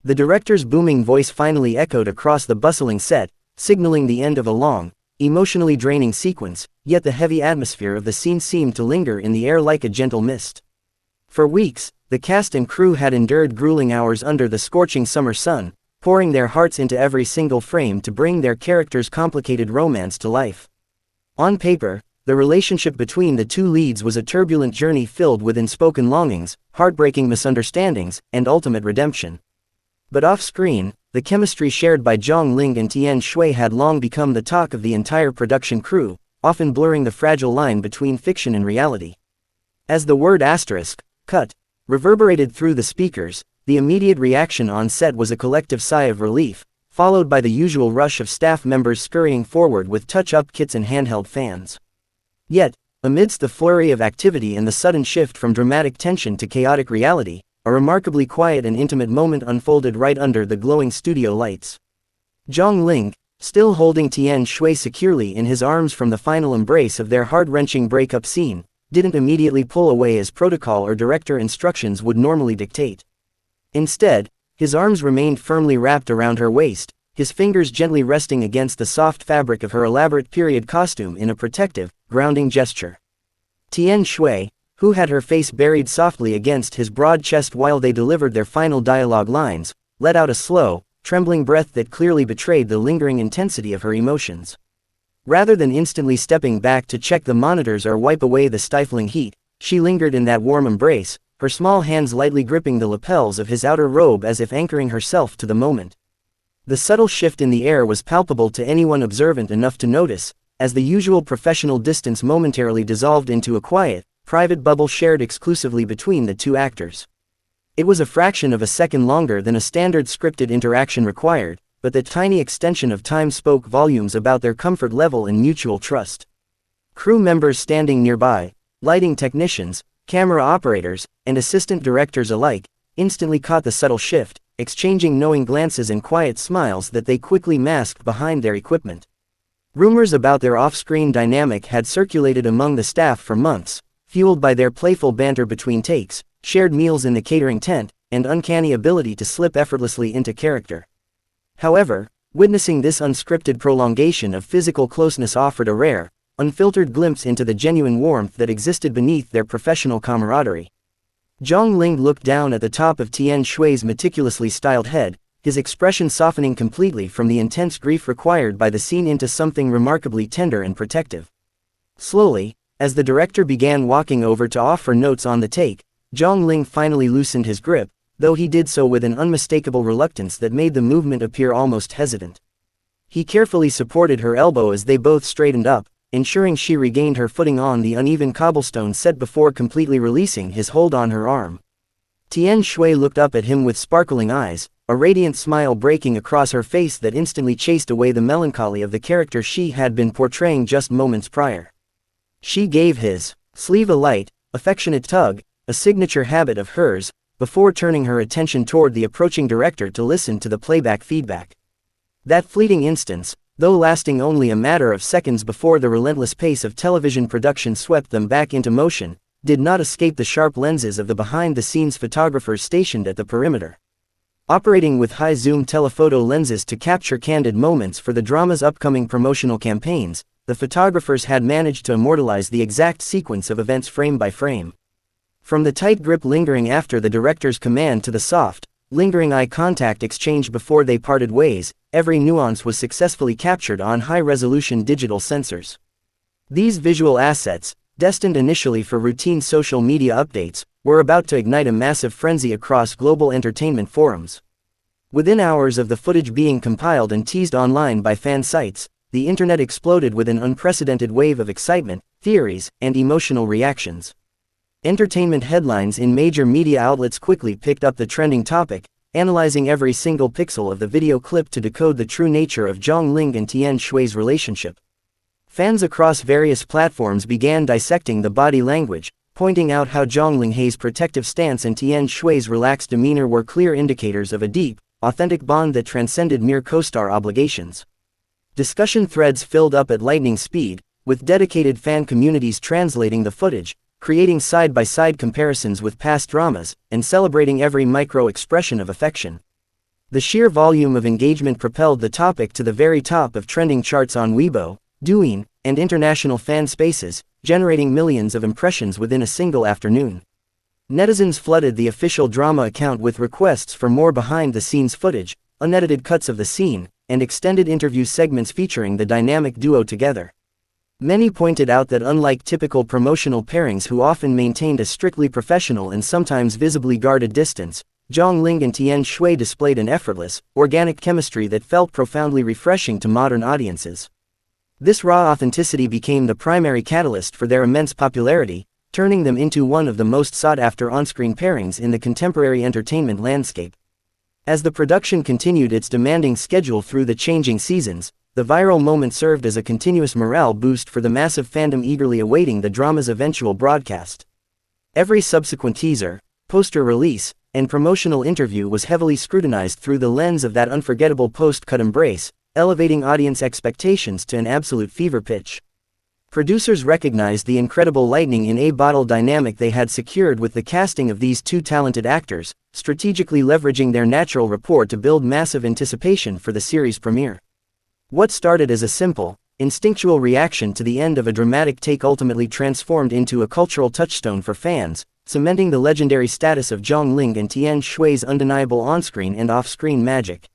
The director's booming voice finally echoed across the bustling set, signaling the end of a long, emotionally draining sequence, yet the heavy atmosphere of the scene seemed to linger in the air like a gentle mist. For weeks, the cast and crew had endured grueling hours under the scorching summer sun, pouring their hearts into every single frame to bring their characters' complicated romance to life. On paper, the relationship between the two leads was a turbulent journey filled with unspoken longings, heartbreaking misunderstandings, and ultimate redemption. But off-screen, the chemistry shared by Zhang and Tian Xiwei had long become the talk of the entire production crew, often blurring the fragile line between fiction and reality. As the word *cut reverberated through the speakers, the immediate reaction on set was a collective sigh of relief, followed by the usual rush of staff members scurrying forward with touch-up kits and handheld fans. Yet, amidst the flurry of activity and the sudden shift from dramatic tension to chaotic reality, a remarkably quiet and intimate moment unfolded right under the glowing studio lights. Zhang, still holding Tian Xiwei securely in his arms from the final embrace of their heart-wrenching breakup scene, didn't immediately pull away as protocol or director instructions would normally dictate. Instead, his arms remained firmly wrapped around her waist, his fingers gently resting against the soft fabric of her elaborate period costume in a protective, grounding gesture. Tian Xiwei, who had her face buried softly against his broad chest while they delivered their final dialogue lines, let out a slow, trembling breath that clearly betrayed the lingering intensity of her emotions. Rather than instantly stepping back to check the monitors or wipe away the stifling heat, she lingered in that warm embrace, her small hands lightly gripping the lapels of his outer robe as if anchoring herself to the moment. The subtle shift in the air was palpable to anyone observant enough to notice, as the usual professional distance momentarily dissolved into a quiet, private bubble shared exclusively between the two actors. It was a fraction of a second longer than a standard scripted interaction required, but that tiny extension of time spoke volumes about their comfort level and mutual trust. Crew members standing nearby, lighting technicians, camera operators, and assistant directors alike, instantly caught the subtle shift, exchanging knowing glances and quiet smiles that they quickly masked behind their equipment. Rumors about their off-screen dynamic had circulated among the staff for months, fueled by their playful banter between takes, shared meals in the catering tent, and uncanny ability to slip effortlessly into character. However, witnessing this unscripted prolongation of physical closeness offered a rare, unfiltered glimpse into the genuine warmth that existed beneath their professional camaraderie. Zhang looked down at the top of Tian Xiwei's meticulously styled head, his expression softening completely from the intense grief required by the scene into something remarkably tender and protective. Slowly, as the director began walking over to offer notes on the take, Zhang finally loosened his grip, though he did so with an unmistakable reluctance that made the movement appear almost hesitant. He carefully supported her elbow as they both straightened up, ensuring she regained her footing on the uneven cobblestone set before completely releasing his hold on her arm. Tian Xiwei looked up at him with sparkling eyes, a radiant smile breaking across her face that instantly chased away the melancholy of the character she had been portraying just moments prior. She gave his sleeve a light, affectionate tug, a signature habit of hers, before turning her attention toward the approaching director to listen to the playback feedback. That fleeting instance, though lasting only a matter of seconds before the relentless pace of television production swept them back into motion, did not escape the sharp lenses of the behind-the-scenes photographers stationed at the perimeter. Operating with high-zoom telephoto lenses to capture candid moments for the drama's upcoming promotional campaigns, the photographers had managed to immortalize the exact sequence of events frame by frame. From the tight grip lingering after the director's command to the soft, lingering eye contact exchange before they parted ways, every nuance was successfully captured on high-resolution digital sensors. These visual assets, destined initially for routine social media updates, were about to ignite a massive frenzy across global entertainment forums. Within hours of the footage being compiled and teased online by fan sites, the internet exploded with an unprecedented wave of excitement, theories, and emotional reactions. Entertainment headlines in major media outlets quickly picked up the trending topic, analyzing every single pixel of the video clip to decode the true nature of Zhang and Tian Xiwei's relationship. Fans across various platforms began dissecting the body language, pointing out how Zhang Linghe's protective stance and Tian Xiwei's relaxed demeanor were clear indicators of a deep, authentic bond that transcended mere co-star obligations. Discussion threads filled up at lightning speed, with dedicated fan communities translating the footage, creating side-by-side comparisons with past dramas, and celebrating every micro-expression of affection. The sheer volume of engagement propelled the topic to the very top of trending charts on Weibo, Douyin, and international fan spaces, generating millions of impressions within a single afternoon. Netizens flooded the official drama account with requests for more behind-the-scenes footage, unedited cuts of the scene, and extended interview segments featuring the dynamic duo together. Many pointed out that unlike typical promotional pairings who often maintained a strictly professional and sometimes visibly guarded distance, Zhang Linghe and Tian Xiwei displayed an effortless, organic chemistry that felt profoundly refreshing to modern audiences. This raw authenticity became the primary catalyst for their immense popularity, turning them into one of the most sought-after on-screen pairings in the contemporary entertainment landscape. As the production continued its demanding schedule through the changing seasons, the viral moment served as a continuous morale boost for the massive fandom eagerly awaiting the drama's eventual broadcast. Every subsequent teaser, poster release, and promotional interview was heavily scrutinized through the lens of that unforgettable post-cut embrace, elevating audience expectations to an absolute fever pitch. Producers recognized the incredible lightning-in-a-bottle dynamic they had secured with the casting of these two talented actors, strategically leveraging their natural rapport to build massive anticipation for the series premiere. What started as a simple, instinctual reaction to the end of a dramatic take ultimately transformed into a cultural touchstone for fans, cementing the legendary status of Zhang Linghe and Tian Shui's undeniable on-screen and off-screen magic.